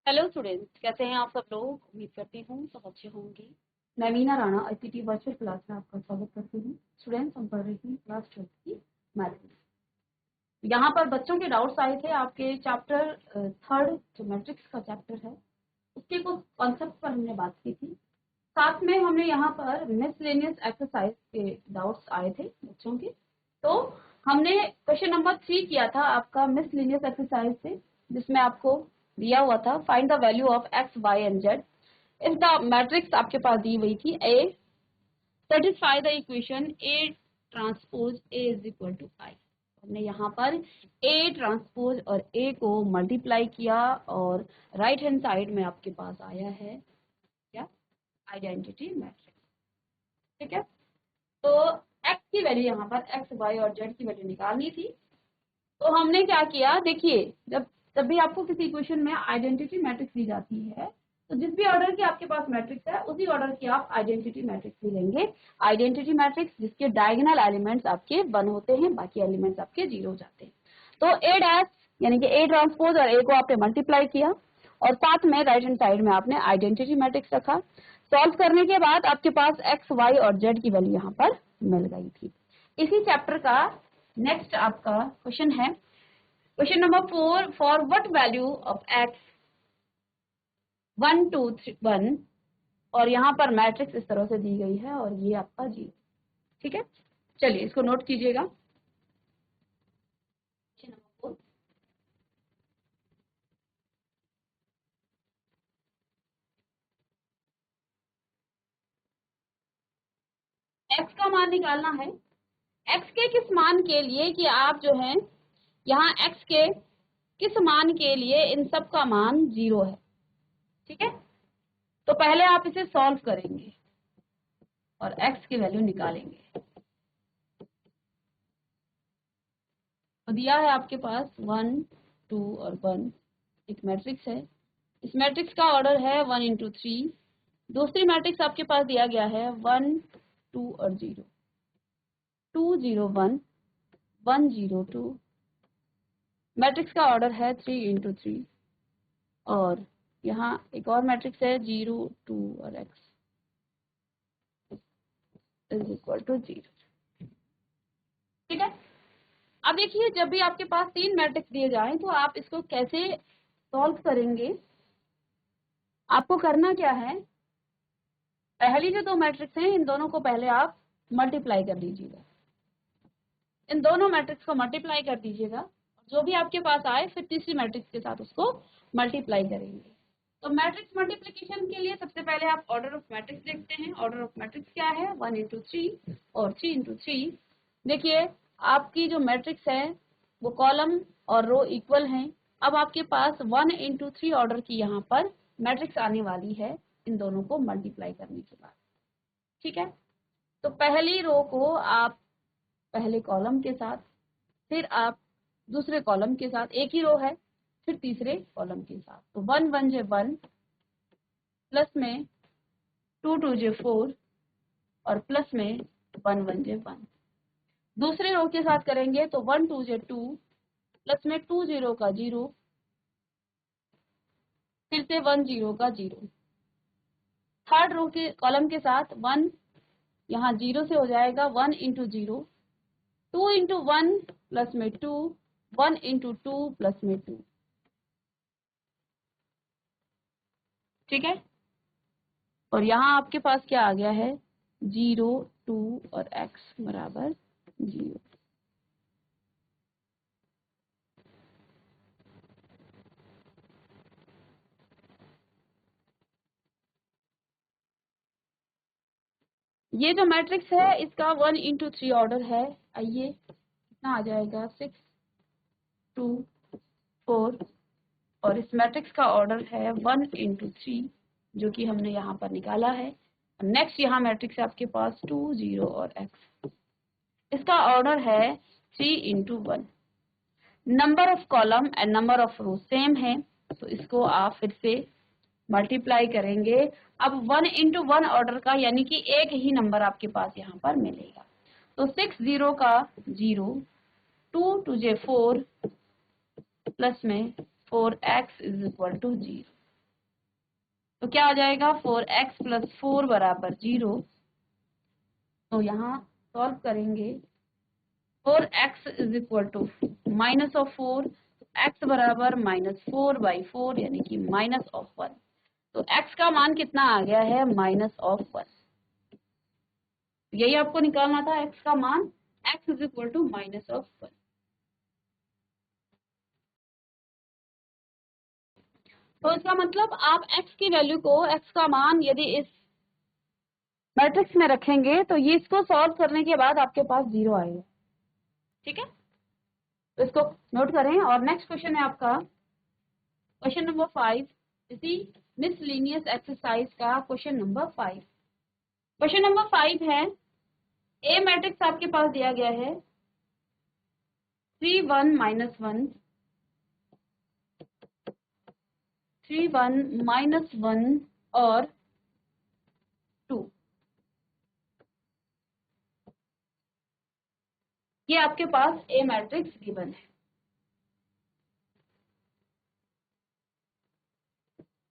Hello students, कैसे हैं आप सब लोग। उम्मीद करती हूँ सब अच्छे होंगे। मैं Meena Rana ICT virtual class में आपका स्वागत करती हूँ। स्टूडेंट्स, हम पढ़ रही थी क्लास 12 की मैथमेटिक्स। यहाँ पर बच्चों के डाउट्स आए थे आपके चैप्टर थर्ड जो मैट्रिक्स का चैप्टर है उसके कुछ कॉन्सेप्ट पर हमने बात की थी। साथ में हमने यहाँ पर मिसलेनियस एक्सरसाइज के डाउट्स आए थे बच्चों के। तो हमने क्वेश्चन नंबर 3 किया था आपका मिसलेनियस एक्सरसाइज से, जिसमें आपको दिया हुआ था find the value of X Y and Z if the matrix आपके पास दी हुई थी A satisfy the equation A transpose A is equal to I. हमने यहाँ पर ए ट्रांसपोज और ए को मल्टीप्लाई किया और राइट हैंड साइड में आपके पास आया है क्या, आइडेंटिटी मैट्रिक्स। ठीक है, तो x की वैल्यू यहाँ पर x y और z की वैल्यू निकालनी थी। तो हमने क्या किया, देखिए जब भी आपको किसी इक्वेशन में आइडेंटिटी मैट्रिक्स दी जाती है तो जिस भी ऑर्डर की आपके पास मैट्रिक्स है उसी ऑर्डर की आप आइडेंटिटी मैट्रिक्स भी लेंगे। आइडेंटिटी मैट्रिक्स जिसके डायगोनल एलिमेंट्स आपके 1 होते हैं, बाकी एलिमेंट्स आपके 0 हो जाते हैं। तो ए डैश यानी कि ए ट्रांसपोज और ए को आपने मल्टीप्लाई किया और साथ में राइट हैंड साइड में आपने आइडेंटिटी मैट्रिक्स रखा। सॉल्व करने के बाद आपके पास एक्स वाई और जेड की वैल्यू यहाँ पर मिल गई थी। इसी चैप्टर का नेक्स्ट आपका क्वेश्चन है, question number 4, for what value of x 1 2 3 1, और यहाँ पर मैट्रिक्स इस तरह से दी गई है और ये आपका 0। ठीक है, चलिए इसको नोट कीजिएगा। एक्स का मान निकालना है। एक्स के किस मान के लिए कि आप जो है यहाँ एक्स के किस मान के लिए इन सब का मान 0 है। ठीक है, तो पहले आप इसे सॉल्व करेंगे और x की वैल्यू निकालेंगे। तो दिया है आपके पास 1 2 और 1 एक मैट्रिक्स है। इस मैट्रिक्स का ऑर्डर है 1 इंटू 3। दूसरी मैट्रिक्स आपके पास दिया गया है 1 2 और 0, 2 0 1 1 0 2। मैट्रिक्स का ऑर्डर है 3 इंटू 3 और यहाँ एक और मैट्रिक्स है 0 2 और x इज इक्वल टू 0। ठीक है, अब देखिए जब भी आपके पास 3 मैट्रिक्स दिए जाएं तो आप इसको कैसे सॉल्व करेंगे। आपको करना क्या है, पहली जो 2 मैट्रिक्स हैं इन दोनों को पहले आप मल्टीप्लाई कर दीजिएगा। इन दोनों मैट्रिक्स को मल्टीप्लाई कर दीजिएगा, जो भी आपके पास आए फिर तीसरी मैट्रिक्स के साथ उसको मल्टीप्लाई करेंगे। तो मैट्रिक्स मल्टीप्लिकेशन के लिए सबसे पहले आप ऑर्डर ऑफ मैट्रिक्स देखते हैं। ऑर्डर ऑफ मैट्रिक्स क्या है, 1 इंटू 3 और 3 इंटू 3। देखिए आपकी जो मैट्रिक्स है वो कॉलम और रो इक्वल हैं। अब आपके पास 1 इंटू 3 ऑर्डर की यहाँ पर मैट्रिक्स आने वाली है इन दोनों को मल्टीप्लाई करने के बाद। ठीक है, तो पहली रो को आप पहले कॉलम के साथ, फिर आप दूसरे कॉलम के साथ, एक ही रो है, फिर तीसरे कॉलम के साथ। तो 1 1 जे 1 प्लस में 2 2 जे 4 और प्लस में 1 1 जे 1। दूसरे रो के साथ करेंगे तो 1 2 जे 2 प्लस में 2 0 का 0 फिर से 1 0 का 0। थर्ड रो के कॉलम के साथ 1 यहाँ 0 से हो जाएगा 1 इंटू 0, 2 इंटू 1 प्लस में 2, 1 इंटू 2 प्लस में 2। ठीक है, और यहाँ आपके पास क्या आ गया है 0 2 और x बराबर 0। ये जो मैट्रिक्स है इसका 1 इंटू 3 ऑर्डर है। आइए कितना आ जाएगा 6 2 4 और इस मैट्रिक्स का ऑर्डर है 1 इंटू 3 जो कि हमने यहाँ पर निकाला है। नेक्स्ट यहाँ मैट्रिक्स है आपके पास 2 0 और x, इसका ऑर्डर है 3 into 1। Number of column and number of row same है तो इसको आप फिर से मल्टीप्लाई करेंगे। अब 1 इंटू 1 ऑर्डर का यानी कि एक ही नंबर आपके पास यहाँ पर मिलेगा। तो 6 0 का 0, 2 2 जे 4 प्लस में 4x इज इक्वल टू 0। तो क्या आ जाएगा 4x प्लस 4 बराबर 0। तो यहाँ सॉल्व करेंगे 4x is equal to minus of 4, x बराबर -4/4 यानी कि -1। तो x का मान कितना आ गया है -1। यही आपको निकालना था x का मान, x इज इक्वल टू -1। तो इसका मतलब आप x की वैल्यू को, x का मान यदि इस मैट्रिक्स में रखेंगे तो ये इसको सॉल्व करने के बाद आपके पास 0 आएगा। ठीक है, तो इसको नोट करें। और नेक्स्ट क्वेश्चन है आपका क्वेश्चन नंबर 5, इसी मिसलिनियस एक्सरसाइज का क्वेश्चन नंबर 5। क्वेश्चन नंबर 5 है, ए मैट्रिक्स आपके पास दिया गया है 3 1 -1 3 1 -1 और 2। ये आपके पास ए मैट्रिक्स गिवन है।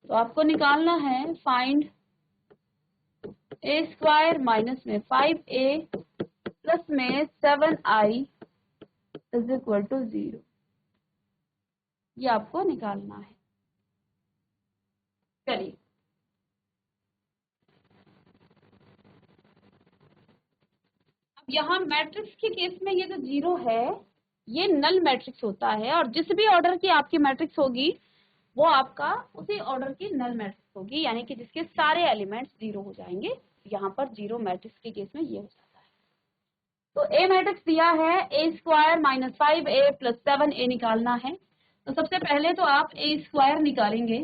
तो आपको निकालना है फाइंड ए स्क्वायर माइनस में 5a प्लस में 7i इज इक्वल टू 0। ये आपको निकालना है। चलिए, अब यहाँ मैट्रिक्स के केस में ये जो 0 है ये नल मैट्रिक्स होता है, और जिस भी ऑर्डर की आपकी मैट्रिक्स होगी वो आपका उसी ऑर्डर की नल मैट्रिक्स होगी, यानी कि जिसके सारे एलिमेंट्स 0 हो जाएंगे। यहाँ पर 0 मैट्रिक्स के केस में ये हो जाता है। तो ए मैट्रिक्स दिया है ए square minus 5a plus 7a निकालना है। तो सबसे पहले तो आप ए स्क्वायर निकालेंगे।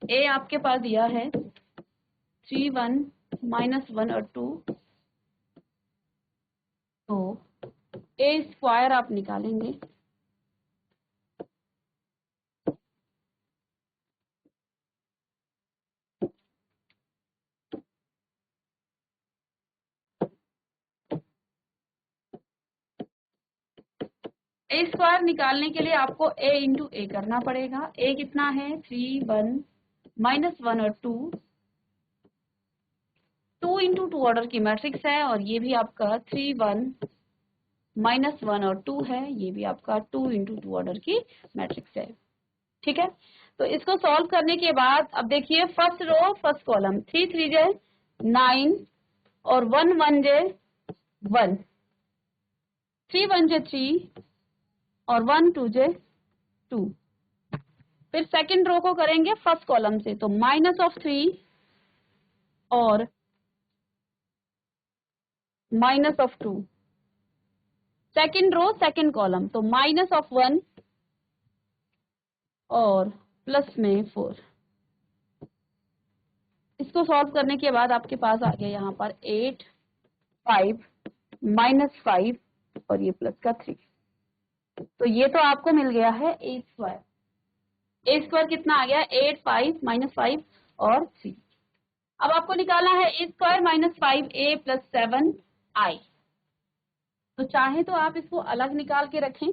ए आपके पास दिया है 3 1 -1 और 2। तो ए स्क्वायर आप निकालेंगे। ए स्क्वायर निकालने के लिए आपको a इंटू ए करना पड़ेगा। a कितना है 3 1 -1 और 2। 2 इंटू 2 ऑर्डर की मैट्रिक्स है, और ये भी आपका 3 1 -1 और 2 है। ये भी आपका 2 इंटू 2 ऑर्डर की मैट्रिक्स है। ठीक है, तो इसको सॉल्व करने के बाद अब देखिए फर्स्ट रो फर्स्ट कॉलम 3 3 जे 9 और 1 1 जे 1, 3 1 जे 3 और 1 2 जे 2। फिर सेकंड रो को करेंगे फर्स्ट कॉलम से, तो -3 और -2। सेकंड रो सेकंड कॉलम, तो -1 और प्लस में 4। इसको सॉल्व करने के बाद आपके पास आ गया यहाँ पर 8 5 -5 और ये प्लस का 3। तो ये तो आपको मिल गया है ए स्क्वायर। ए स्क्वायर कितना आ गया 8 5 -5 और 3। अब आपको निकालना है ए स्क्वायर -5a प्लस 7i। तो चाहे तो आप इसको अलग निकाल के रखें,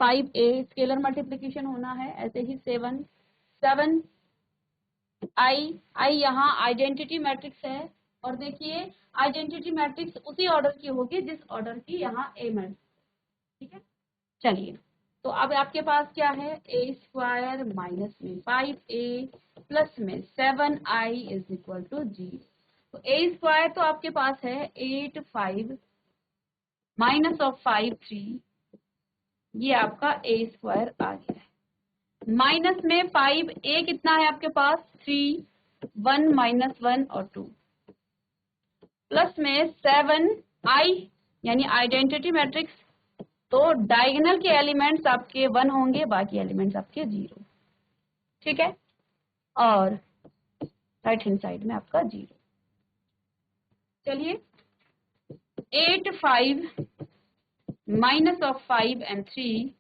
5a स्केलर मल्टीप्लिकेशन होना है, ऐसे ही 7 i यहाँ आइडेंटिटी मैट्रिक्स है। और देखिए आइडेंटिटी मैट्रिक्स उसी ऑर्डर की होगी जिस ऑर्डर की यहाँ ए मैट्रिक्स। ठीक है, चलिए, तो अब आपके पास क्या है ए स्क्वायर माइनस में 5a प्लस में 7i इज इक्वल टू 0। तो ए स्क्वायर तो आपके पास है 8 5 माइनस ऑफ 5 3। ये आपका ए स्क्वायर आ गया है। माइनस में 5 ए कितना है आपके पास 3 1 -1 और 2 प्लस में 7 आई यानी आइडेंटिटी मैट्रिक्स। तो डायगोनल के एलिमेंट्स आपके 1 होंगे, बाकी एलिमेंट्स आपके 0। ठीक है, और राइट हैंड साइड में आपका 0। चलिए 8 5 माइनस ऑफ 5 एंड 3।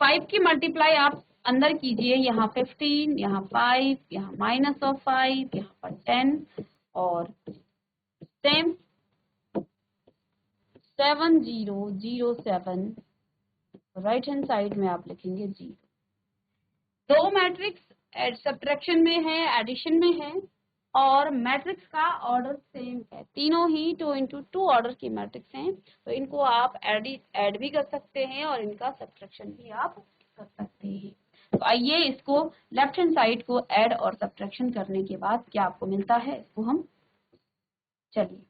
5 की मल्टीप्लाई आप अंदर कीजिए, यहाँ 15, यहाँ 5, यहाँ माइनस ऑफ 5, यहाँ पर 10 और सेम 7 0 0 7। राइट हैंड साइड में आप लिखेंगे 0। दो मैट्रिक्स सब्ट्रैक्शन में है, एडिशन में है, और मैट्रिक्स का ऑर्डर सेम है, तीनों ही 2 ऑर्डर की मैट्रिक्स हैं, तो इनको आप ऐड भी कर सकते हैं और इनका सब्ट्रैक्शन भी आप कर सकते हैं। तो आइए इसको लेफ्ट हैंड साइड को ऐड और सब्ट्रैक्शन करने के बाद क्या आपको मिलता है इसको हम चलिए।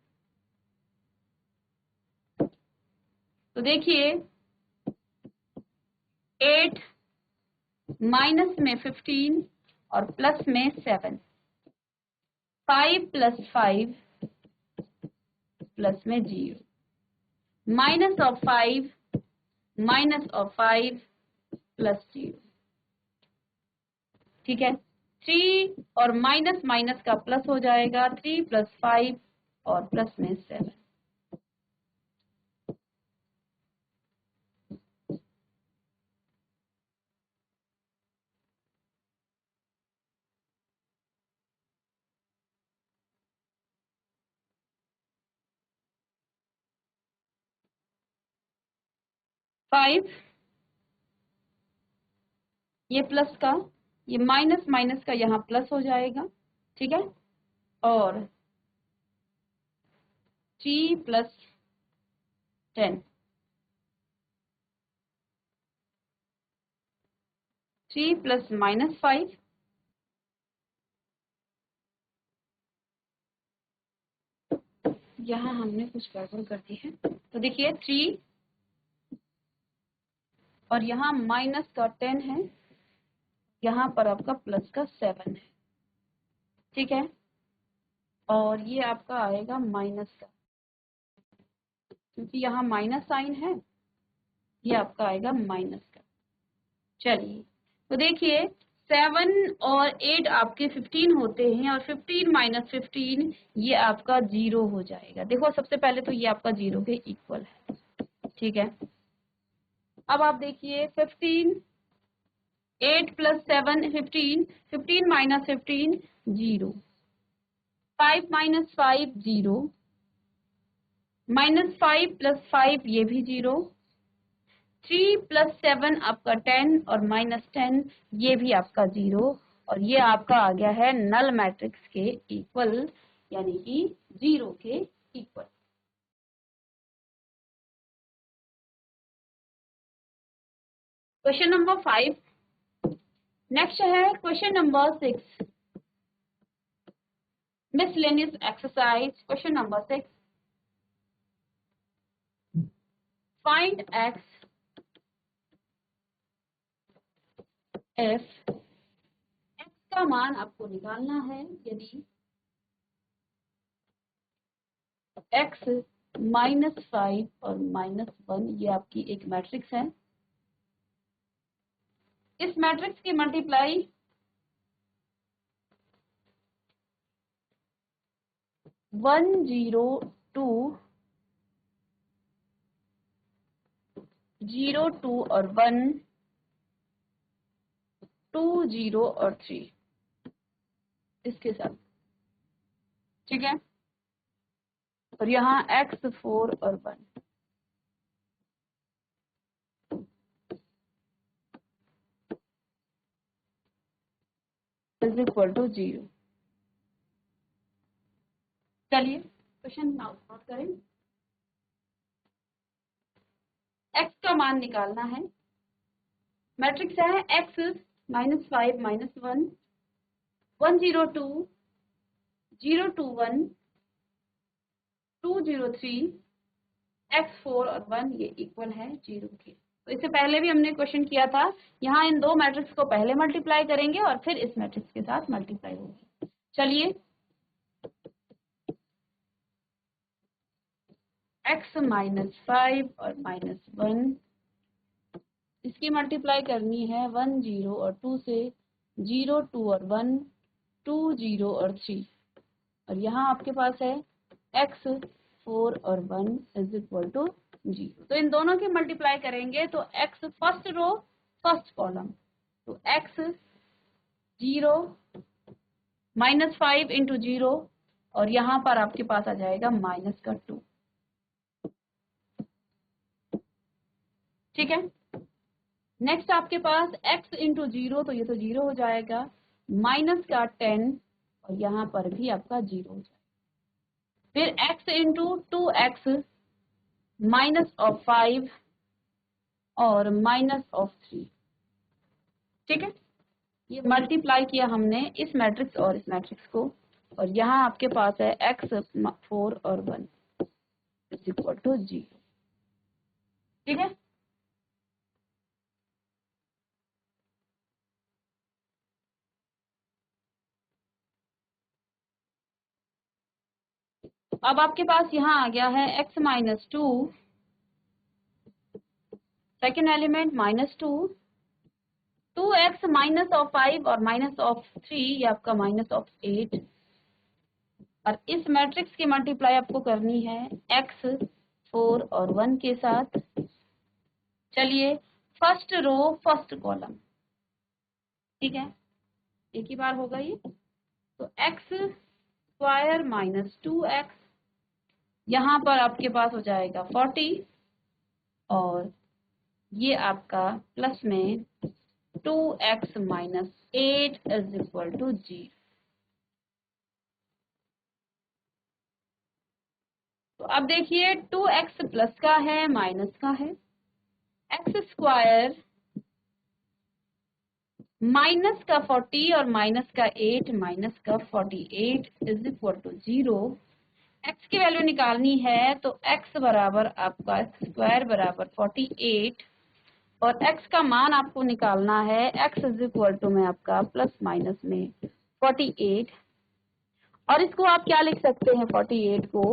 तो देखिए 8 माइनस में 15 और प्लस में 7, 5 प्लस 5 प्लस में 0, minus of 5 minus of 5 plus 0। ठीक है, 3 और माइनस माइनस का प्लस हो जाएगा, 3 प्लस 5 और प्लस में 7। फाइव, ये प्लस का, ये माइनस माइनस का यहाँ प्लस हो जाएगा। ठीक है, और 3 प्लस 10, 3 प्लस माइनस 5, यहाँ हमने कुछ गड़बड़ कर दी है, तो देखिए 3 और यहाँ माइनस का 10 है, यहाँ पर आपका प्लस का 7 है। ठीक है, और ये आपका आएगा माइनस का, क्योंकि यहाँ माइनस साइन है, ये आपका आएगा माइनस का। चलिए, तो देखिए 7 और 8 आपके 15 होते हैं, और 15 माइनस 15 ये आपका 0 हो जाएगा। देखो सबसे पहले तो ये आपका 0 के इक्वल है। ठीक है, अब आप देखिए 15, 8 plus 7 15, 15 minus 15 0, 5 minus 5 0, minus 5 plus 5 ये भी 0, 3 प्लस 7 आपका 10 और माइनस 10 ये भी आपका 0, और ये आपका आ गया है नल मैट्रिक्स के इक्वल, यानी कि 0 के इक्वल। Question number 5। नेक्स्ट है question number 6, miscellaneous exercise. Question number 6, find x f, x का मान आपको निकालना है यदि x -5 और -1 ये आपकी एक मैट्रिक्स है। इस मैट्रिक्स की मल्टीप्लाई 1 0 2 0 2 और 1, 2 0 और 3 इसके साथ। ठीक है, और यहाँ x 4 और 1 इज इक्वल टू 0। चलिए क्वेश्चन नोट करें। x का मान निकालना है। मैट्रिक्स है x -5 -1 1 0 2 0 2 1 2 0 3 x 4 और 1 ये इक्वल है 0 के। तो इससे पहले भी हमने क्वेश्चन किया था, यहाँ इन दो मैट्रिक्स को पहले मल्टीप्लाई करेंगे और फिर इस मैट्रिक्स के साथ मल्टीप्लाई होगी। चलिए, x -5 और -1 इसकी मल्टीप्लाई करनी है 1 0 और 2 से, 0 2 और 1 2 0 और 3, और यहाँ आपके पास है x 4 और 1 इज इक्वल टू 0। तो इन दोनों की मल्टीप्लाई करेंगे तो x first row first column, तो x 0 -5 इंटू 0, और यहाँ पर आपके पास आ जाएगा माइनस का 2। ठीक है, नेक्स्ट आपके पास x इंटू 0, तो ये तो 0 हो जाएगा, माइनस का 10 और यहाँ पर भी आपका 0 हो जाएगा। फिर x into 2x minus of 5 और माइनस ऑफ 3। ठीक है, ये मल्टीप्लाई किया हमने इस मैट्रिक्स और इस मैट्रिक्स को, और यहाँ आपके पास है x 4 और 1 इज इक्वल टू 0। ठीक है, अब आपके पास यहाँ आ गया है x minus 2, second element minus 2, 2x minus of 5 और माइनस ऑफ 3, ये आपका माइनस ऑफ 8, और इस मैट्रिक्स की मल्टीप्लाई आपको करनी है x 4 और 1 के साथ। चलिए, फर्स्ट रो फर्स्ट कॉलम, ठीक है, एक ही बार होगा ये, तो x स्क्वायर माइनस 2x, यहाँ पर आपके पास हो जाएगा 40, और ये आपका प्लस में 2x minus 8 is equal to 0। तो अब देखिए 2x प्लस का है माइनस का है, x स्क्वायर माइनस का 40 और माइनस का 8 माइनस का 48 इज इक्वल टू 0। x की वैल्यू निकालनी है तो x बराबर आपका x स्क्वायर बराबर 48, और x का मान आपको निकालना है x इज इक्वल टू में आपका प्लस माइनस में 48, और इसको आप क्या लिख सकते हैं, 48 को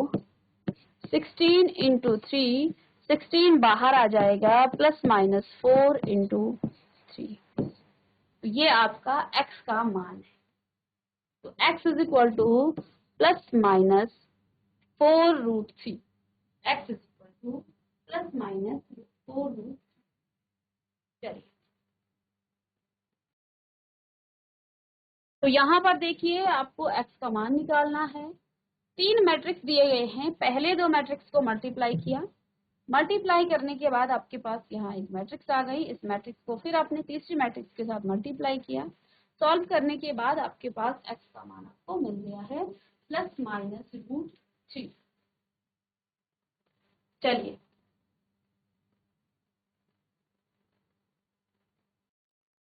16 इंटू 3, 16 बाहर आ जाएगा, प्लस माइनस 4 इंटू 3, तो ये आपका x का मान है। तो x is equal two plus minus 4√3, x is equal two plus minus 4√3। चलिए, तो यहाँ पर देखिए आपको x का मान निकालना है। 3 मैट्रिक्स दिए गए हैं, पहले 2 मैट्रिक्स को मल्टीप्लाई किया, मल्टीप्लाई करने के बाद आपके पास यहाँ एक मैट्रिक्स आ गई, इस मैट्रिक्स को फिर आपने तीसरी मैट्रिक्स के साथ मल्टीप्लाई किया, सॉल्व करने के बाद आपके पास x का मान आपको मिल गया है प्लस माइनस √3। चलिए,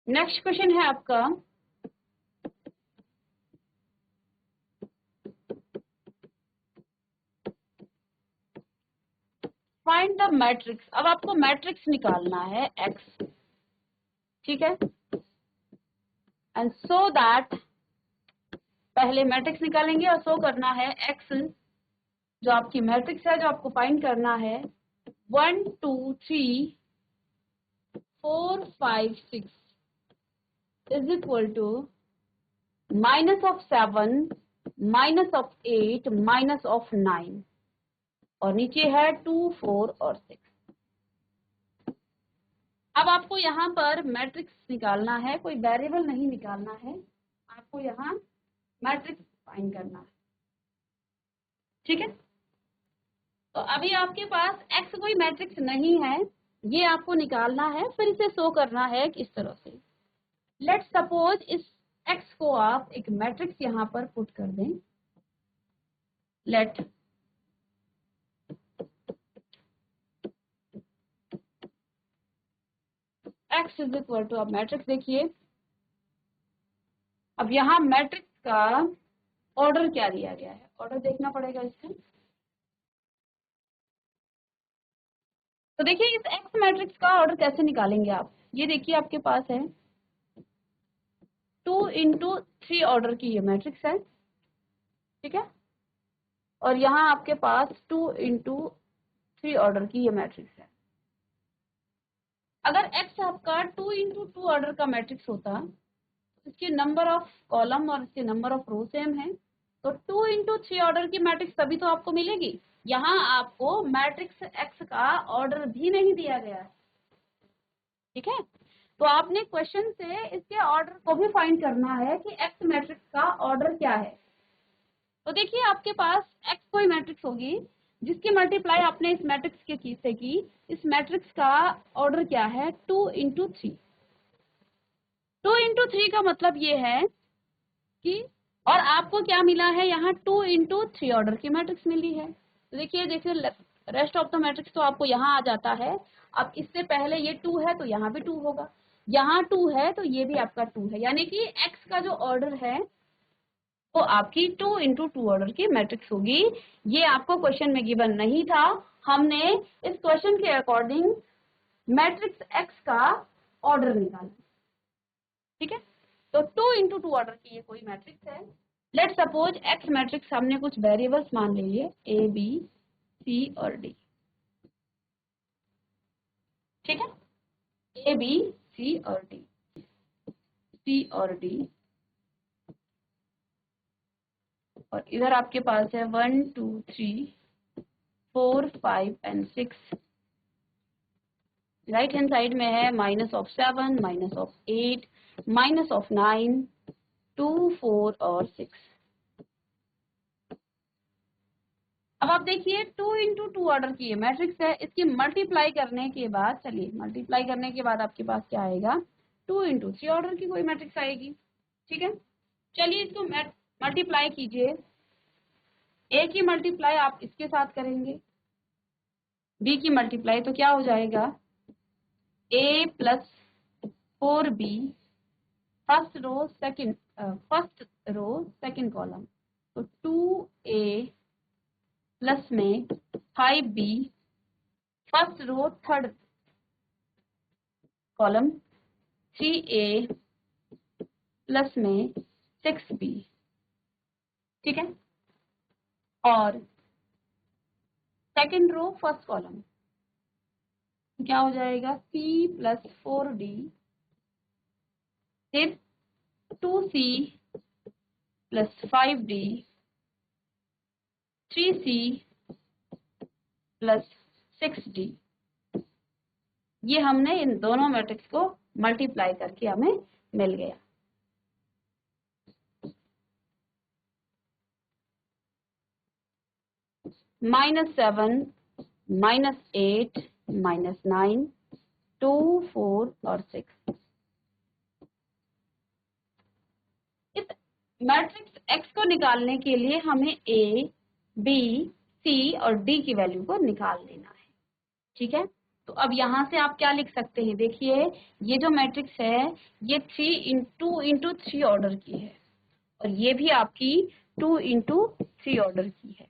नेक्स्ट क्वेश्चन है आपका, फाइंड द मैट्रिक्स। अब आपको मैट्रिक्स निकालना है x, ठीक है, एंड सो दैट, पहले मैट्रिक्स निकालेंगे और शो करना है x, जो आपकी मैट्रिक्स है जो आपको फाइंड करना है 1 2 3 4 5 6 is equal to minus of 7 minus of 8 minus of 9, और नीचे है 2 4 और 6। अब आपको यहाँ पर मैट्रिक्स निकालना है, कोई वेरिएबल नहीं निकालना है, आपको यहाँ मैट्रिक्स फाइंड करना है। ठीक है, तो अभी आपके पास x कोई मैट्रिक्स नहीं है, ये आपको निकालना है, फिर इसे शो करना है किस तरह से। लेट्स सपोज इस x को आप एक मैट्रिक्स यहाँ पर पुट कर दें। Let x is equal to, अब मैट्रिक्स देखिए, अब यहाँ मैट्रिक्स का ऑर्डर क्या दिया गया है, ऑर्डर देखना पड़ेगा इसका। तो देखिए इस x मैट्रिक्स का ऑर्डर कैसे निकालेंगे आप, ये देखिए आपके पास है 2 इंटू 3 ऑर्डर की ये मैट्रिक्स है, ठीक है, और यहाँ आपके पास 2 इंटू 3 ऑर्डर की ये मैट्रिक्स है। अगर x आपका 2 इंटू 2 ऑर्डर का मैट्रिक्स होता, इसके नंबर ऑफ कॉलम और इसके नंबर ऑफ रो सेम है, तो 2 इंटू 3 ऑर्डर की मैट्रिक्स तभी तो आपको मिलेगी। यहाँ आपको मैट्रिक्स x का ऑर्डर भी नहीं दिया गया है, ठीक है, तो आपने क्वेश्चन से इसके ऑर्डर को भी फाइंड करना है कि x मैट्रिक्स का ऑर्डर क्या है। तो देखिए आपके पास x कोई मैट्रिक्स होगी जिसकी मल्टीप्लाई आपने इस मैट्रिक्स के की से की, इस मैट्रिक्स का ऑर्डर क्या है 2 इंटू 3। 2 इंटू 3 का मतलब ये है कि, और आपको क्या मिला है यहाँ 2 इंटू 3 ऑर्डर की मैट्रिक्स मिली है। तो देखिए रेस्ट ऑफ द मैट्रिक्स तो आपको यहाँ आ जाता है। अब इससे पहले ये 2 है तो यहाँ भी 2 होगा, यहाँ 2 है तो ये भी आपका 2 है, यानी कि एक्स का जो ऑर्डर है वो आपकी 2 इंटू 2 ऑर्डर की मैट्रिक्स होगी। ये आपको क्वेश्चन में गिवन नहीं था, हमने इस क्वेश्चन के अकॉर्डिंग मैट्रिक्स एक्स का ऑर्डर निकाला। ठीक है, तो 2 इंटू 2 ऑर्डर की ये कोई मैट्रिक्स है। लेट सपोज एक्स मैट्रिक्स हमने कुछ वेरिएबल्स मान ले लिए ए बी सी और डी। ठीक है, ए बी सी और डी, सी और डी, और इधर आपके पास है 1 2 3 4 5 एंड 6। राइट हैंड साइड में है -7, -8, -9, 2 4 और 6। अब आप देखिए 2 इंटू 2 ऑर्डर की मैट्रिक्स है, इसकी मल्टीप्लाई करने के बाद, चलिए मल्टीप्लाई करने के बाद आपके पास क्या आएगा 2 इंटू 3 ऑर्डर की कोई मैट्रिक्स आएगी। ठीक है, चलिए इसको मल्टीप्लाई कीजिए। ए की मल्टीप्लाई आप इसके साथ करेंगे, बी की मल्टीप्लाई तो क्या हो जाएगा A plus 4b first row second column, तो 2a प्लस में 5b first row third column, 3a plus में 6b। ठीक है, और सेकंड रो फर्स्ट कॉलम क्या हो जाएगा c प्लस 4d, फिर 2c plus 5d, 3c plus 6d। ये हमने इन दोनों मैट्रिक्स को मल्टीप्लाई करके हमें मिल गया। -7, -8, -9, 2 4 और 6। इस मैट्रिक्स x को निकालने के लिए हमें a, b, c और d की वैल्यू को निकाल लेना है। ठीक है, तो अब यहाँ से आप क्या लिख सकते हैं, देखिए ये जो मैट्रिक्स है ये 2 इंटू 3 ऑर्डर की है, और ये भी आपकी 2 इंटू 3 ऑर्डर की है।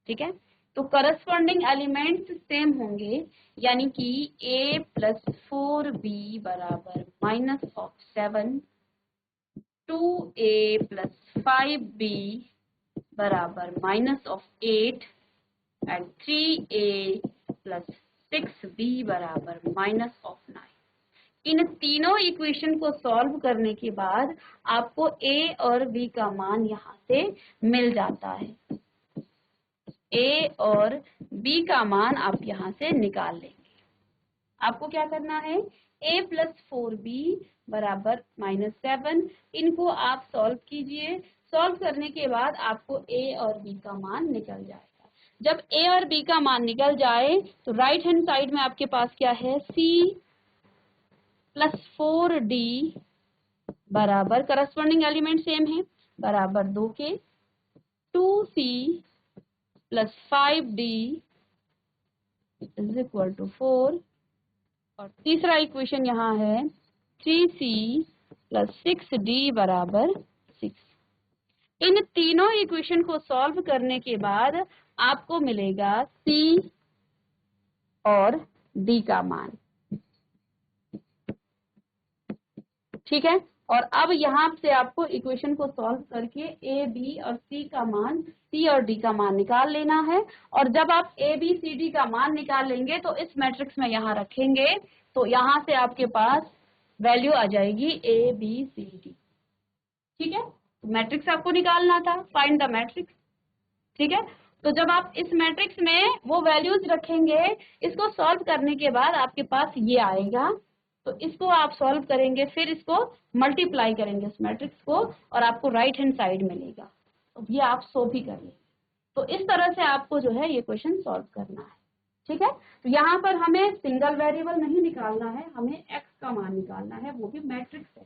ठीक है, तो करस्पॉन्डिंग एलिमेंट्स सेम होंगे, यानी कि a प्लस 4b बराबर -7, 2a प्लस 5b बराबर -8 एंड 3a प्लस 6b बराबर -9। इन तीनों इक्वेशन को सॉल्व करने के बाद आपको a और b का मान यहाँ से मिल जाता है। a और b का मान आप यहाँ से निकाल लेंगे। आपको क्या करना है, a प्लस 4b बराबर -7, इनको आप सॉल्व कीजिए। सॉल्व करने के बाद आपको a और b का मान निकल जाएगा। जब a और b का मान निकल जाए तो राइट हैंड साइड में आपके पास क्या है, c प्लस 4d बराबर, करस्पॉन्डिंग एलिमेंट सेम है, बराबर 2 के, 2c plus 5d is equal to 4, और तीसरा इक्वेशन यहाँ है 3c प्लस 6d बराबर 6। इन तीनों इक्वेशन को सॉल्व करने के बाद आपको मिलेगा c और d का मान। ठीक है, और अब यहाँ से आपको इक्वेशन को सॉल्व करके a, b और c का मान, c और d का मान निकाल लेना है। और जब आप a, b, c, d का मान निकाल लेंगे तो इस मैट्रिक्स में यहाँ रखेंगे, तो यहाँ से आपके पास वैल्यू आ जाएगी a, b, c, d। ठीक है, तो मैट्रिक्स आपको निकालना था, फाइंड द मैट्रिक्स। ठीक है, तो जब आप इस मैट्रिक्स में वो वैल्यूज रखेंगे, इसको सॉल्व करने के बाद आपके पास ये आएगा, तो इसको आप सॉल्व करेंगे, फिर इसको मल्टीप्लाई करेंगे इस मैट्रिक्स को, और आपको राइट हैंड साइड मिलेगा। तो ये आप सो भी कर लेंगे। तो इस तरह से आपको जो है ये क्वेश्चन सॉल्व करना है, ठीक है। तो यहाँ पर हमें सिंगल वेरिएबल नहीं निकालना है, हमें एक्स का मान निकालना है, वो भी मैट्रिक्स है।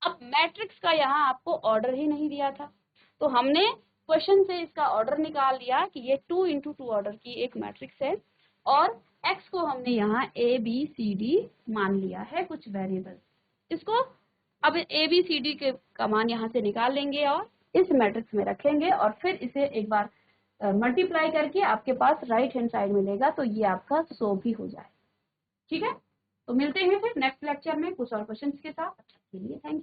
अब मैट्रिक्स का यहाँ आपको ऑर्डर ही नहीं दिया था, तो हमने क्वेश्चन से इसका ऑर्डर निकाल लिया कि ये 2 × 2 ऑर्डर की एक मैट्रिक्स है और x को हमने यहाँ a b c d मान लिया है कुछ वेरिएबल। इसको अब a b c d के का मान यहाँ से निकाल लेंगे और इस मैट्रिक्स में रखेंगे और फिर इसे एक बार मल्टीप्लाई करके आपके पास राइट हैंड साइड मिलेगा, तो ये आपका 100 भी हो जाए, ठीक है। तो मिलते हैं फिर नेक्स्ट लेक्चर में कुछ और क्वेश्चंस के साथ। के लिए थैंक यू।